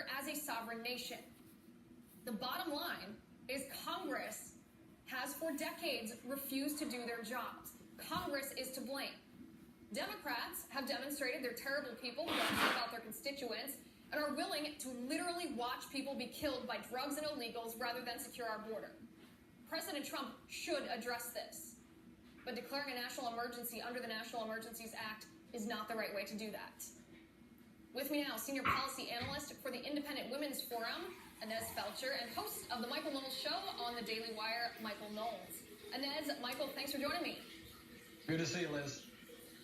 border as a sovereign nation. The bottom line is Congress has for decades refused to do their jobs. Congress is to blame. Democrats have demonstrated they're terrible people who don't care about their constituents and are willing to literally watch people be killed by drugs and illegals rather than secure our border. President Trump should address this, but declaring a national emergency under the National Emergencies Act is not the right way to do that. With me now, senior policy analyst for the Independent Women's Forum, Inez Feltscher, and host of the Michael Knowles Show on the Daily Wire, Michael Knowles. Inez, Michael, thanks for joining me. Good to see you, Liz.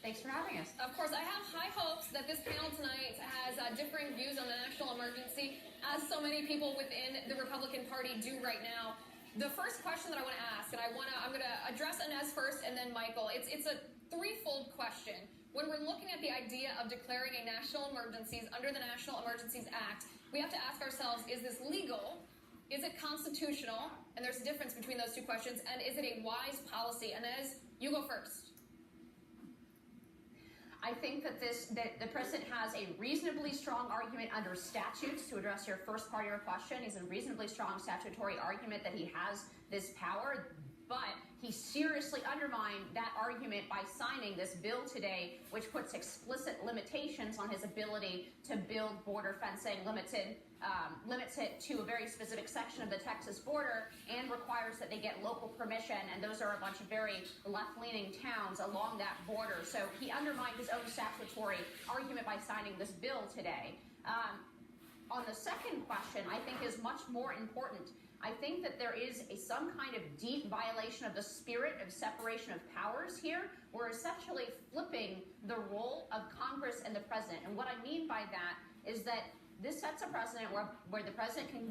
Thanks for having us. Of course, I have high hopes that this panel tonight has differing views on the national emergency, as so many people within the Republican Party do right now. The first question that I want to ask, and I'm going to address Inez first and then Michael. It's a threefold question. When we're looking at the idea of declaring a national emergencies under the National Emergencies Act, we have to ask ourselves, is this legal? Is it constitutional? And there's a difference between those two questions. And is it a wise policy? Inez, you go first. I think that the president has a reasonably strong argument under statutes to address your first part of your question. He's a reasonably strong statutory argument that he has this power, but he seriously undermined that argument by signing this bill today, which puts explicit limitations on his ability to build border fencing, limits it to a very specific section of the Texas border, and requires that they get local permission, and those are a bunch of very left-leaning towns along that border. So he undermined his own statutory argument by signing this bill today. On the second question, I think is much more important. I think that there is some kind of deep violation of the spirit of separation of powers here. We're essentially flipping the role of Congress and the president. And what I mean by that is that this sets a precedent where the president can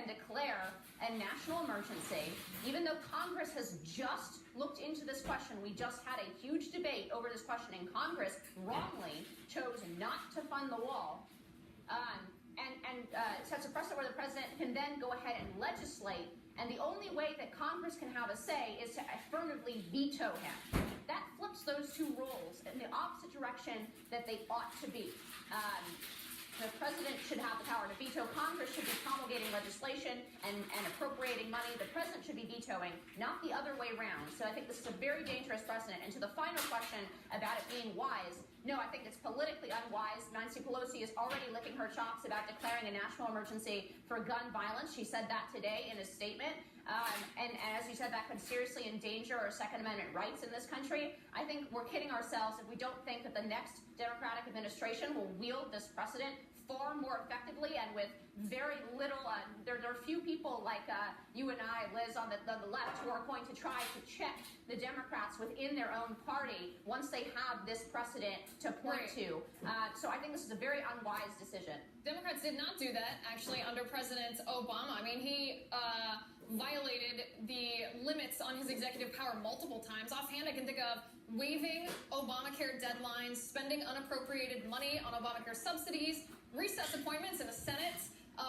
declare a national emergency, even though Congress has just looked into this question. We just had a huge debate over this question, and Congress wrongly chose not to fund the wall. And sets a precedent where the president can then go ahead and legislate, and the only way that Congress can have a say is to affirmatively veto him. That flips those two roles in the opposite direction that they ought to be. The president should have the power to veto. Congress should be promulgating legislation and appropriating money. The president should be vetoing, not the other way around. So I think this is a very dangerous precedent. And to the final question about it being wise, no, I think it's politically unwise. Nancy Pelosi is already licking her chops about declaring a national emergency for gun violence. She said that today in a statement. And as you said, that could seriously endanger our Second Amendment rights in this country. I think we're kidding ourselves if we don't think that the next Democratic administration will wield this precedent far more effectively and with very little, there are few people like you and I, Liz, on the left, who are going to try to check the Democrats within their own party once they have this precedent to point to. So I think this is a very unwise decision. Democrats did not do that, actually, under President Obama. I mean, he violated the limits on his executive power multiple times. Offhand, I can think of waiving Obamacare deadlines, spending unappropriated money on Obamacare subsidies, recess appointments in the Senate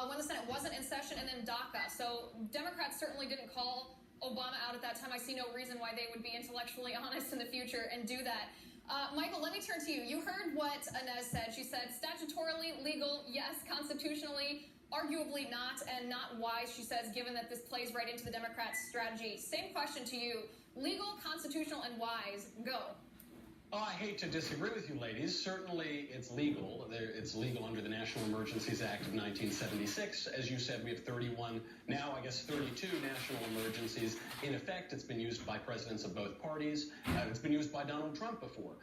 when the Senate wasn't in session, and then DACA. So Democrats certainly didn't call Obama out at that time. I see no reason why they would be intellectually honest in the future and do that. Michael, let me turn to you. You heard what Inez said. She said statutorily legal, yes. Constitutionally, arguably not, and not wise, she says, given that this plays right into the Democrats' strategy. Same question to you. Legal, constitutional, and wise. Go. I hate to disagree with you, ladies. Certainly, it's legal. It's legal under the National Emergencies Act of 1976. As you said, we have 31, now I guess 32 national emergencies in effect. It's been used by presidents of both parties. It's been used by Donald Trump before.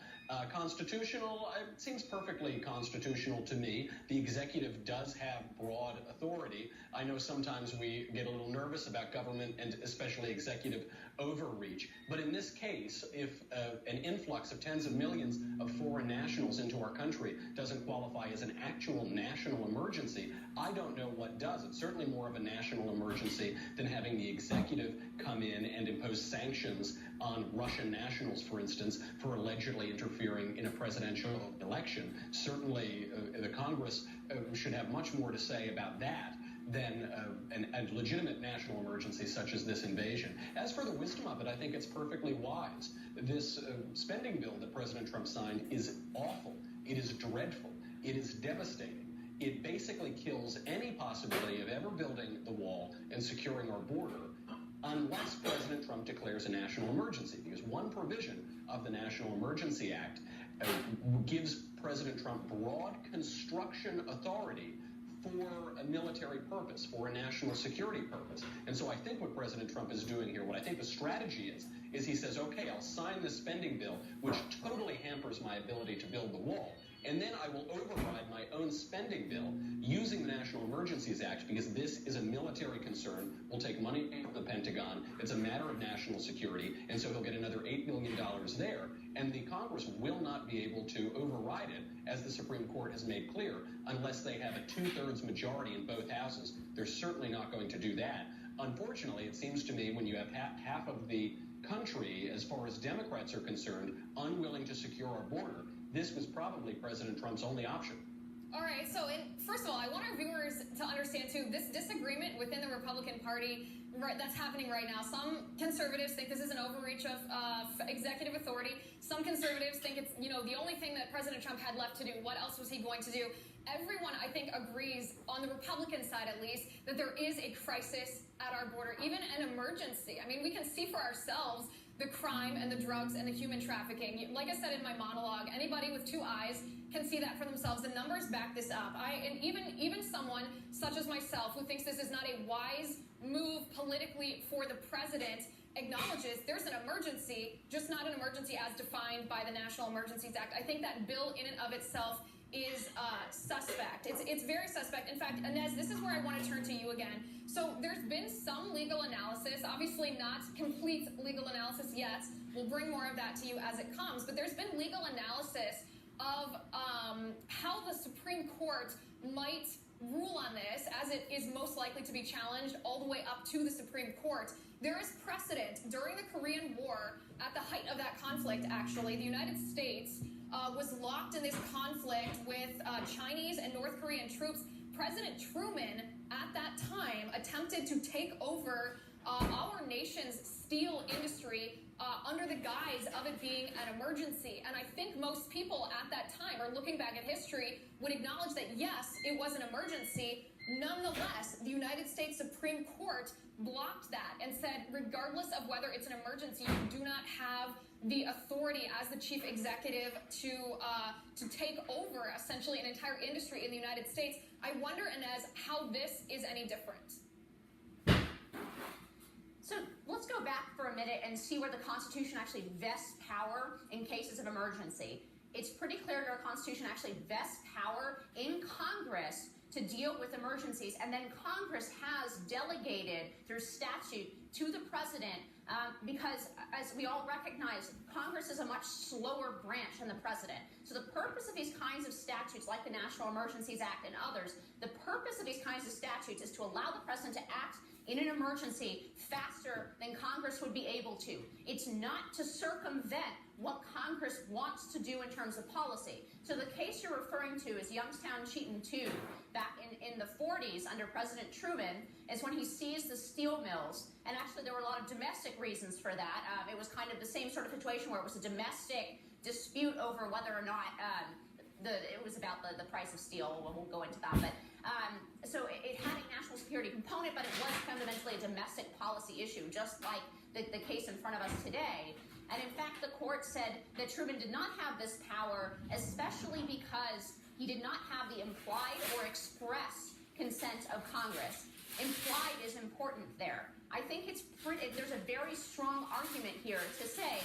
Constitutional, it seems perfectly constitutional to me. The executive does have broad authority. I know sometimes we get a little nervous about government and especially executive overreach. But in this case, if an influx of tens of millions of foreign nationals into our country doesn't qualify as an actual national emergency, I don't know what does. It's certainly more of a national emergency than having the executive come in and impose sanctions on Russian nationals, for instance, for allegedly interfering in a presidential election. Certainly, the Congress should have much more to say about that than a legitimate national emergency such as this invasion. As for the wisdom of it, I think it's perfectly wise. This spending bill that President Trump signed is awful. It is dreadful. It is devastating. it basically kills any possibility of ever building the wall and securing our border unless President Trump declares a national emergency, because one provision of the National Emergency Act gives President Trump broad construction authority for a military purpose, for a national security purpose. And so I think what President Trump is doing here, what I think the strategy is he says, okay, I'll sign this spending bill, which totally hampers my ability to build the wall. And then I will override my own spending bill using the National Emergencies Act because this is a military concern. We'll take money from the Pentagon. It's a matter of national security. And so he'll get another $8 million there. And the Congress will not be able to override it, as the Supreme Court has made clear, unless they have a 2/3 majority in both houses. They're certainly not going to do that. Unfortunately, it seems to me when you have half of the country, as far as Democrats are concerned, unwilling to secure our border, this was probably President Trump's only option. All right, so first of all, I want our viewers to understand, too, this disagreement within the Republican Party that's happening right now. Some conservatives think this is an overreach of executive authority. Some conservatives think it's, the only thing that President Trump had left to do. What else was he going to do? Everyone, I think, agrees, on the Republican side at least, that there is a crisis at our border, even an emergency. I mean, we can see for ourselves the crime and the drugs and the human trafficking. Like I said in my monologue, anybody with two eyes can see that for themselves. The numbers back this up. And even someone such as myself who thinks this is not a wise move politically for the president acknowledges there's an emergency, just not an emergency as defined by the National Emergencies Act. I think that bill in and of itself is suspect. It's very suspect. In fact, Inez, this is where I want to turn to you again. So there's been some legal analysis, obviously not complete legal analysis yet. We'll bring more of that to you as it comes. But there's been legal analysis of how the Supreme Court might rule on this, as it is most likely to be challenged all the way up to the Supreme Court. There is precedent. During the Korean War, at the height of that conflict, actually, the United States was locked in this conflict with Chinese and North Korean troops. President Truman, at that time, attempted to take over our nation's steel industry under the guise of it being an emergency. And I think most people at that time, or looking back at history, would acknowledge that, yes, it was an emergency. Nonetheless, the United States Supreme Court blocked that and said, regardless of whether it's an emergency, you do not have the authority as the chief executive to take over, essentially, an entire industry in the United States. I wonder, Inez, how this is any different. So let's go back for a minute and see where the Constitution actually vests power in cases of emergency. It's pretty clear that our Constitution actually vests power in Congress to deal with emergencies, and then Congress has delegated through statute to the president because, as we all recognize, Congress is a much slower branch than the president. So the purpose of these kinds of statutes, like the National Emergencies Act and others, the purpose of these kinds of statutes is to allow the president to act in an emergency faster than Congress would be able to. It's not to circumvent what Congress wants to do in terms of policy. So the case you're referring to is Youngstown Cheaton 2, back in the 40s under President Truman, is when he seized the steel mills. And actually there were a lot of domestic reasons for that. It was kind of the same sort of situation where it was a domestic dispute over whether or not it was about the price of steel. We'll go into that. But so it had a national security component, but it was fundamentally a domestic policy issue, just like the case in front of us today. And in fact, the court said that Truman did not have this power, especially because he did not have the implied or express consent of Congress. Implied is important there. I think there's a very strong argument here to say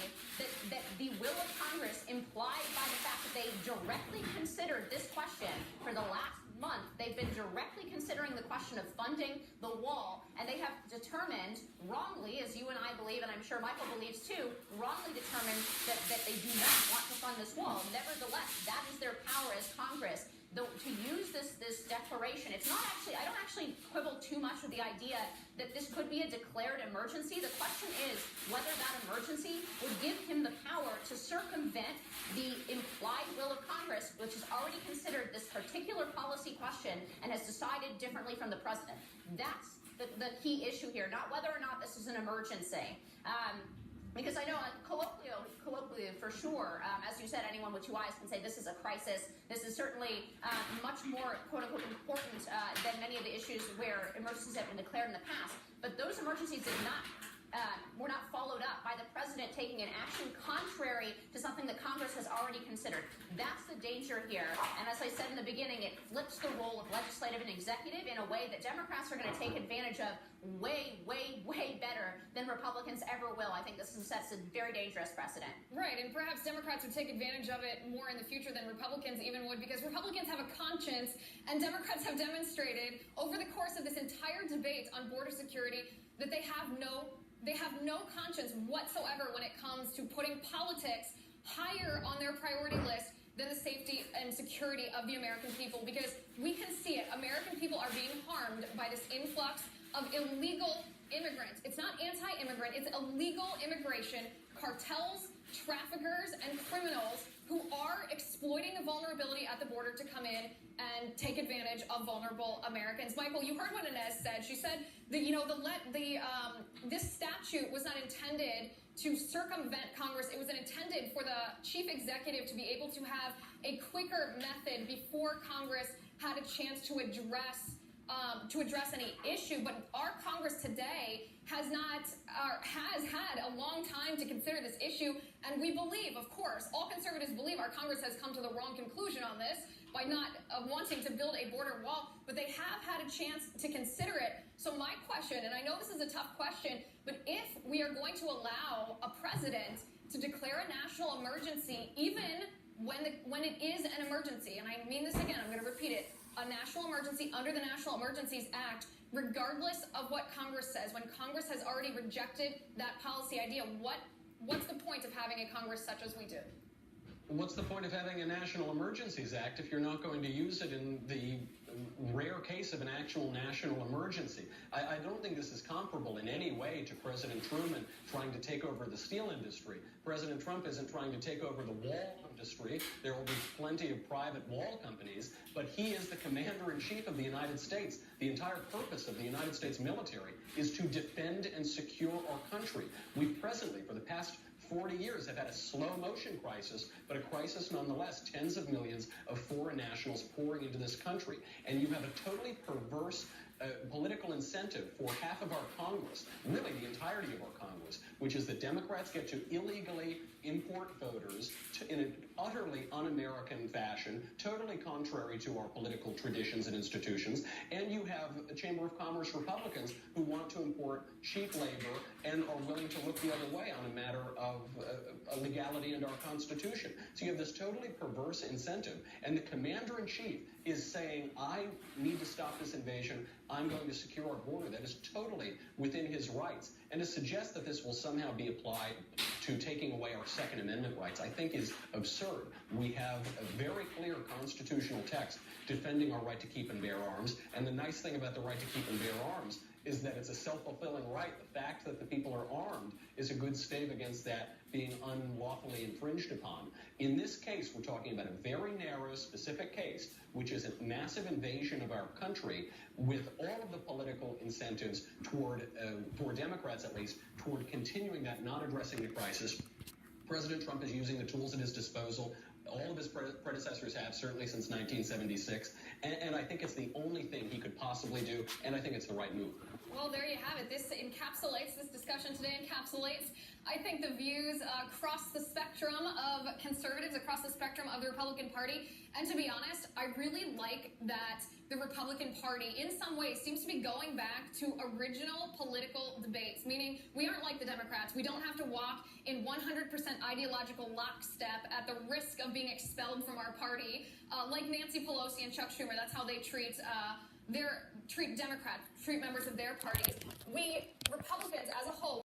that the will of Congress, implied by the fact that they directly considered this question for the last month, they've been directly considering the question of funding the wall, and they have determined, wrongly, as you and I believe, and I'm sure Michael believes too, wrongly determined that they do not want to fund this wall. Nevertheless, that is their power as Congress. To use this declaration, it's not actually, I don't actually quibble too much with the idea that this could be a declared emergency. The question is whether that emergency would give him the power to circumvent the implied will of Congress, which has already considered this particular policy question and has decided differently from the president. That's the key issue here, not whether or not this is an emergency. Because I know colloquially for sure, as you said, anyone with two eyes can say this is a crisis. This is certainly much more, quote unquote, important than many of the issues where emergencies have been declared in the past. But those emergencies were not followed up by the president taking an action contrary to something that Congress has already considered. That's the danger here. And as I said in the beginning, it flips the role of legislative and executive in a way that Democrats are going to take advantage of way, way, way better than Republicans ever will. I think this sets a very dangerous precedent. Right, and perhaps Democrats would take advantage of it more in the future than Republicans even would, because Republicans have a conscience, and Democrats have demonstrated over the course of this entire debate on border security that they have no conscience whatsoever when it comes to putting politics higher on their priority list than the safety and security of the American people, because we can see it. American people are being harmed by this influx of illegal immigrants. It's not anti-immigrant, it's illegal immigration, cartels, traffickers, and criminals who are exploiting the vulnerability at the border to come in and take advantage of vulnerable Americans. Michael, you heard what Inez said. She said that, this statute was not intended to circumvent Congress. It was intended for the chief executive to be able to have a quicker method before Congress had a chance to address any issue. But our Congress today has had a long time to consider this issue, and we believe, of course, all conservatives believe our Congress has come to the wrong conclusion on this by not wanting to build a border wall, but they have had a chance to consider it. So my question, and I know this is a tough question, but if we are going to allow a president to declare a national emergency, even when it is an emergency, and I mean this again, I'm going to repeat it, a national emergency under the National Emergencies Act, regardless of what Congress says, when Congress has already rejected that policy idea, what's the point of having a Congress such as we do? What's the point of having a National Emergencies Act if you're not going to use it in the rare case of an actual national emergency? I don't think this is comparable in any way to President Truman trying to take over the steel industry. President Trump isn't trying to take over the wall industry. There will be plenty of private wall companies, but he is the commander-in-chief of the United States. The entire purpose of the United States military is to defend and secure our country. We've presently, for the past 40 years, have had a slow-motion crisis, but a crisis nonetheless, tens of millions of foreign nationals pouring into this country. And you have a totally perverse political incentive for half of our Congress, really the entirety of our Congress, which is that Democrats get to illegally import voters in an utterly un-American fashion, totally contrary to our political traditions and institutions. And you have a Chamber of Commerce Republicans who want to import cheap labor and are willing to look the other way on a matter of legality and our Constitution. So you have this totally perverse incentive, and the commander-in-chief is saying, I need to stop this invasion. I'm going to secure our border. That is totally within his rights. And to suggest that this will somehow be applied to taking away our Second Amendment rights, I think is absurd. We have a very clear constitutional text defending our right to keep and bear arms. And the nice thing about the right to keep and bear arms is that it's a self-fulfilling right. The fact that the people are armed is a good stave against that being unlawfully infringed upon. In this case, we're talking about a very narrow, specific case, which is a massive invasion of our country with all of the political incentives toward, for Democrats at least, toward continuing that, not addressing the crisis. President Trump is using the tools at his disposal. All of his predecessors have, certainly since 1976. And I think it's the only thing he could possibly do, and I think it's the right move. Well, there you have it. This discussion today encapsulates, I think, the views across the spectrum of conservatives, across the spectrum of the Republican Party. And to be honest, I really like that the Republican Party, in some ways, seems to be going back to original political debates, meaning we aren't like the Democrats. We don't have to walk in 100% ideological lockstep at the risk of being expelled from our party, like Nancy Pelosi and Chuck Schumer. That's how they treat Democrats, treat members of their parties. We, Republicans as a whole,